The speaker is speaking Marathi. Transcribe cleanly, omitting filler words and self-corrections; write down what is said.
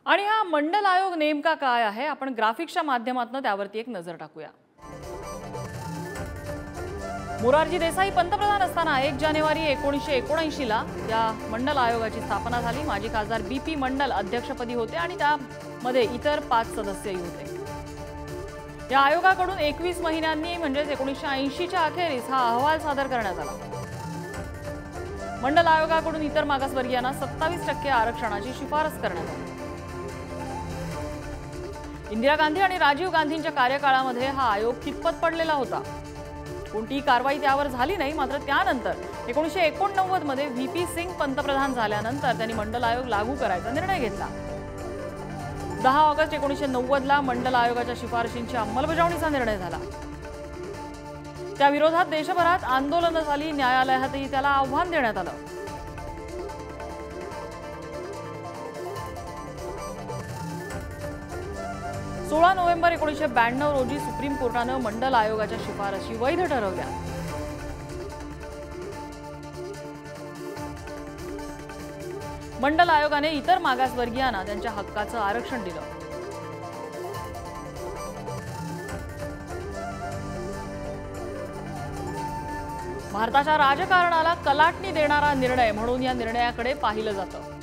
आणि हा मंडल आयोग नेमका काय आहे आपण ग्राफिक्सच्या माध्यमातून त्यावरती एक नजर टाकूया। मोरारजी देसाई पंतप्रधान असताना 1 जानेवारी 1979 ला या मंडल आयोगाची स्थापना झाली। माजी खासदार बीपी मंडल अध्यक्षपदी होते आणि त्यामध्ये इतर 5 सदस्यही होते। या आयोगाकडून 21 महिन्यांनी म्हणजे 1980 च्या अखेरीस हा अहवाल सादर करण्यात आला। मंडल आयोगाकडून इतर मागासवर्गीयांना 27% आरक्षणाची शिफारस करण्यात आली। इंदिरा गांधी आणि राजीव गांधींच्या कार्यकाळामध्ये हा आयोग कितपत पडलेला होता। कोणतीही कारवाई त्यावर झाली नाही। मात्र त्यानंतर 1989 मध्ये व्हीपी सिंग पंतप्रधान झाल्यानंतर त्यांनी मंडल आयोग लागू करायचा निर्णय घेतला। 10 ऑगस्ट 1990 ला मंडल आयोगाच्या शिफारशींची अंमलबजावणीचा निर्णय झाला। त्या विरोधात देशभरात आंदोलनं झाली। न्यायालयातही त्याला आव्हान देण्यात आलं। सोळा नोव्हेंबर 1992 रोजी सुप्रीम कोर्टानं मंडल आयोगाच्या शिफारशी वैध ठरवल्या। मंडल आयोगाने इतर मागासवर्गीयांना त्यांच्या हक्काचं आरक्षण दिलं। भारताच्या राजकारणाला कलाटणी देणारा निर्णय म्हणून या निर्णयाकडे पाहिलं जातं।